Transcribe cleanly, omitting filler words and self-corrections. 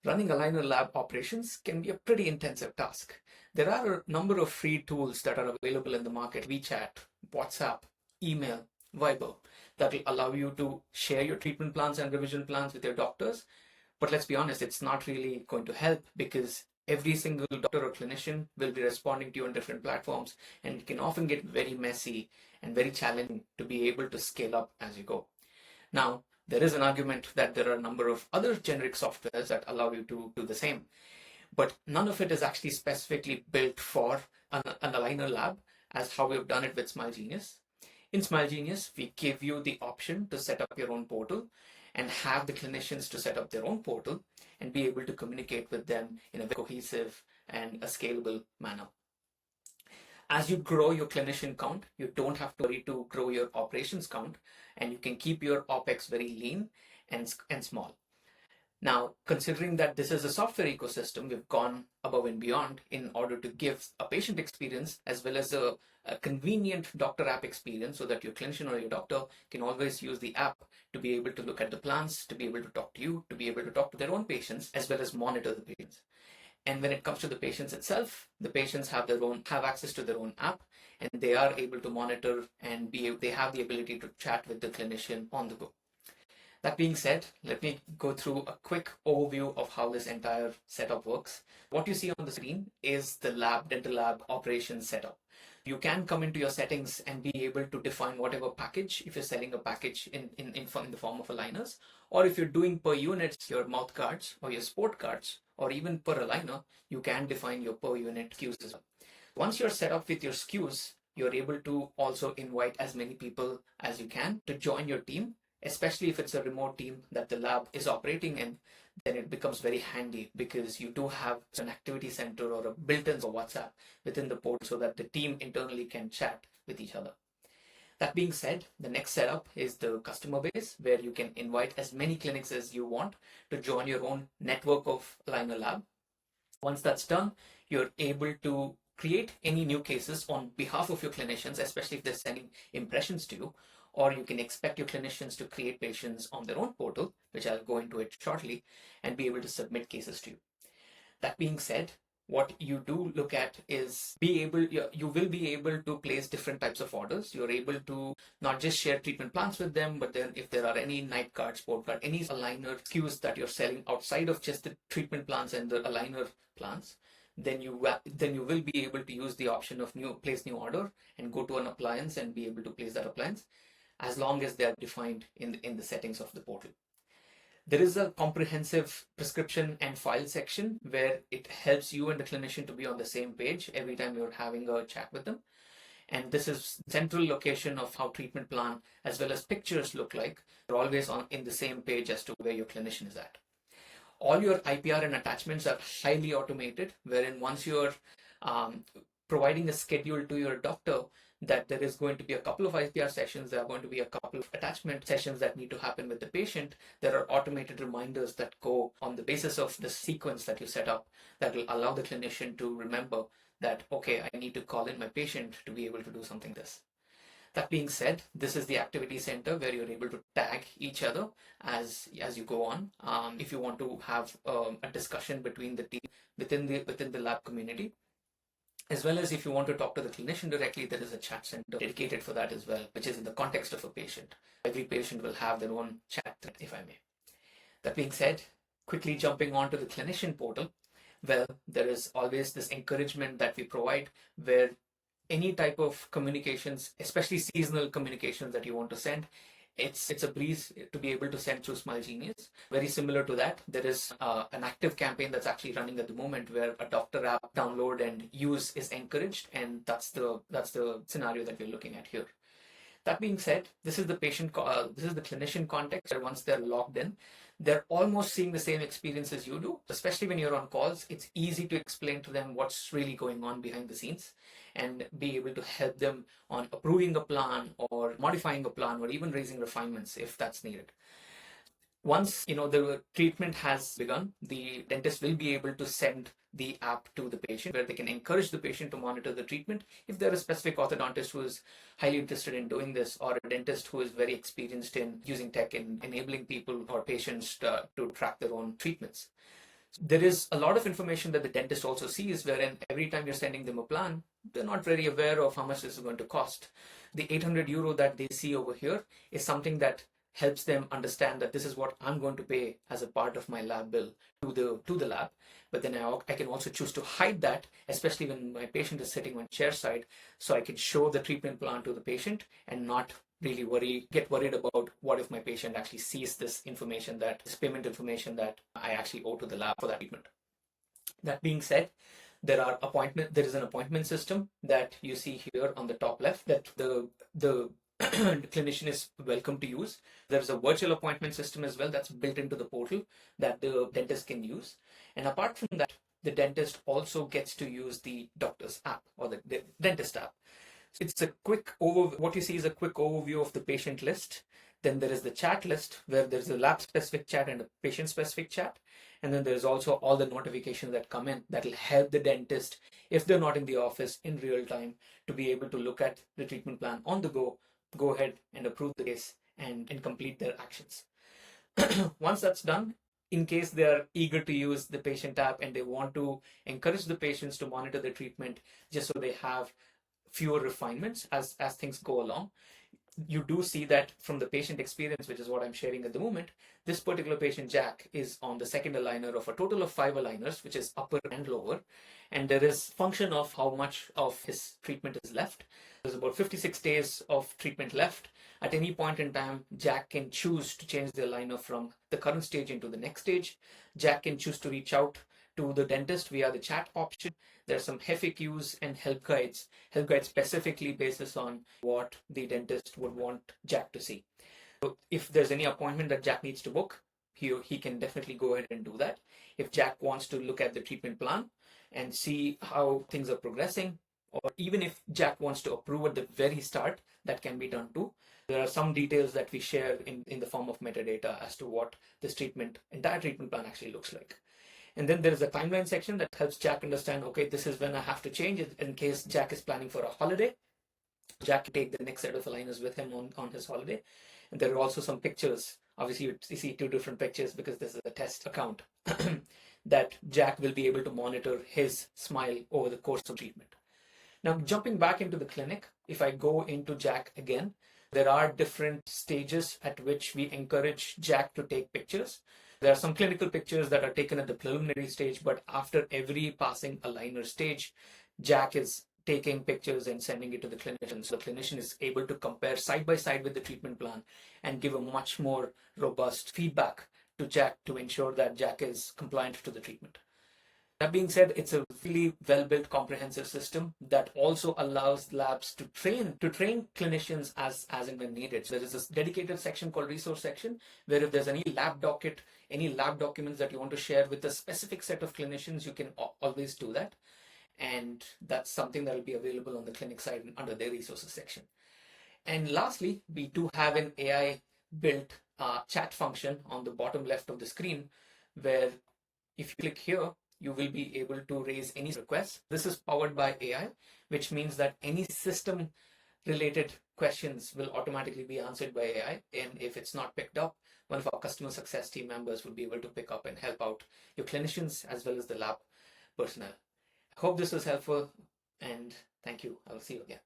Running aligner lab operations can be a pretty intensive task. There are a number of free tools that are available in the market: WeChat, WhatsApp, email, Viber, that will allow you to share your treatment plans and revision plans with your doctors. But let's be honest, it's not really going to help because every single doctor or clinician will be responding to you on different platforms, and it can often get very messy and very challenging to be able to scale up as you go. Now, there is an argument that there are a number of other generic softwares that allow you to do the same, but none of it is actually specifically built for an aligner lab as how we've done it with Smile Genius. In Smile Genius, we give you the option to set up your own portal and have the clinicians to set up their own portal and be able to communicate with them in a very cohesive and a scalable manner. As you grow your clinician count, you don't have to worry to grow your operations count, and you can keep your OpEx very lean and small. Now, considering that this is a software ecosystem, we've gone above and beyond in order to give a patient experience as well as a convenient doctor app experience so that your clinician or your doctor can always use the app to be able to look at the plans, to be able to talk to you, to be able to talk to their own patients, as well as monitor the patients. And when it comes to the patients itself, the patients have access to their own app, and they are able to monitor and they have the ability to chat with the clinician on the go. That being said, let me go through a quick overview of how this entire setup works. What you see on the screen is the dental lab operations setup. You can come into your settings and be able to define whatever package, if you're selling a package in the form of aligners, or if you're doing per units, your mouth guards or your sport guards, or even per aligner, you can define your per unit SKUs as well. Once you're set up with your SKUs, you're able to also invite as many people as you can to join your team, especially if it's a remote team that the lab is operating in. Then it becomes very handy because you do have an activity center or a built-in WhatsApp within the portal so that the team internally can chat with each other. That being said, the next setup is the customer base, where you can invite as many clinics as you want to join your own network of aligner lab. Once that's done, you're able to create any new cases on behalf of your clinicians, especially if they're sending impressions to you, or you can expect your clinicians to create patients on their own portal, which I'll go into it shortly, and be able to submit cases to you. That being said, what you do look at is you will be able to place different types of orders. You're able to not just share treatment plans with them, but then if there are any night card, sport card, any aligner SKUs that you're selling outside of just the treatment plans and the aligner plans, then you will be able to use the option of place new order and go to an appliance and be able to place that appliance, as long as they are defined in the settings of the portal. There is a comprehensive prescription and file section where it helps you and the clinician to be on the same page every time you're having a chat with them. And this is central location of how treatment plan as well as pictures look like. You're always in the same page as to where your clinician is at. All your IPR and attachments are highly automated, wherein once you're providing a schedule to your doctor that there is going to be a couple of IPR sessions, there are going to be a couple of attachment sessions that need to happen with the patient, there are automated reminders that go on the basis of the sequence that you set up that will allow the clinician to remember that, okay, I need to call in my patient to be able to do something like this. That being said, this is the activity center where you're able to tag each other as you go on. If you want to have a discussion between the team within the lab community, as well as if you want to talk to the clinician directly, there is a chat center dedicated for that as well, which is in the context of a patient. Every patient will have their own chat thread, if I may. That being said, quickly jumping on to the clinician portal, well, there is always this encouragement that we provide where any type of communications, especially seasonal communications that you want to send, it's a breeze to be able to send through Smile Genius. Very similar to that, there is an active campaign that's actually running at the moment where a doctor app download and use is encouraged, and that's the scenario that we're looking at here. That being said, this is the clinician context where once they're logged in, they're almost seeing the same experience as you do. Especially when you're on calls, it's easy to explain to them what's really going on behind the scenes and be able to help them on approving a plan or modifying a plan or even raising refinements if that's needed. Once the treatment has begun, the dentist will be able to send the app to the patient where they can encourage the patient to monitor the treatment if they're a specific orthodontist who is highly interested in doing this, or a dentist who is very experienced in using tech and enabling people or patients to track their own treatments. There is a lot of information that the dentist also sees, wherein every time you're sending them a plan, they're not very aware of how much this is going to cost. The 800 euro that they see over here is something that helps them understand that this is what I'm going to pay as a part of my lab bill to the lab. But then I can also choose to hide that, especially when my patient is sitting on chair side, so I can show the treatment plan to the patient and not really get worried about what if my patient actually sees this information, this payment information that I actually owe to the lab for that treatment. That being said, there is an appointment system that you see here on the top left that the clinician is welcome to use. There's a virtual appointment system as well that's built into the portal that the dentist can use. And apart from that, the dentist also gets to use the doctor's app or the dentist app. It's a quick overview. What you see is a quick overview of the patient list. Then there is the chat list where there's a lab specific chat and a patient specific chat. And then there's also all the notifications that come in that will help the dentist, if they're not in the office in real time, to be able to look at the treatment plan on the go ahead and approve the case and complete their actions. Once that's done, in case they're eager to use the patient app and they want to encourage the patients to monitor the treatment just so they have fewer refinements as things go along, you do see that from the patient experience, which is what I'm sharing at the moment. This particular patient, Jack, is on the second aligner of a total of 5 aligners, which is upper and lower. And there is function of how much of his treatment is left. There's about 56 days of treatment left. At any point in time, Jack can choose to change the aligner from the current stage into the next stage. Jack can choose to reach out to the dentist via the chat option. There's some FAQs and help guides specifically basis on what the dentist would want Jack to see. So if there's any appointment that Jack needs to book, he can definitely go ahead and do that. If Jack wants to look at the treatment plan and see how things are progressing, or even if Jack wants to approve at the very start, that can be done too. There are some details that we share in the form of metadata as to what this entire treatment plan actually looks like. And then there is a timeline section that helps Jack understand, okay, this is when I have to change it in case Jack is planning for a holiday. Jack can take the next set of aligners with him on his holiday. And there are also some pictures. Obviously, you see 2 different pictures because this is a test account that Jack will be able to monitor his smile over the course of treatment. Now, jumping back into the clinic, if I go into Jack again, there are different stages at which we encourage Jack to take pictures. There are some clinical pictures that are taken at the preliminary stage, but after every passing aligner stage, Jack is taking pictures and sending it to the clinician. So the clinician is able to compare side by side with the treatment plan and give a much more robust feedback to Jack to ensure that Jack is compliant to the treatment. That being said, it's a really well-built comprehensive system that also allows labs to train clinicians as and when needed. So there is this dedicated section called resource section, where if there's any lab docket, any lab documents that you want to share with a specific set of clinicians, you can always do that. And that's something that will be available on the clinic side under their resources section. And lastly, we do have an AI built chat function on the bottom left of the screen, where if you click here, you will be able to raise any requests. This is powered by AI, which means that any system related questions will automatically be answered by AI. And if it's not picked up, one of our customer success team members will be able to pick up and help out your clinicians as well as the lab personnel. I hope this was helpful, and thank you. I will see you again.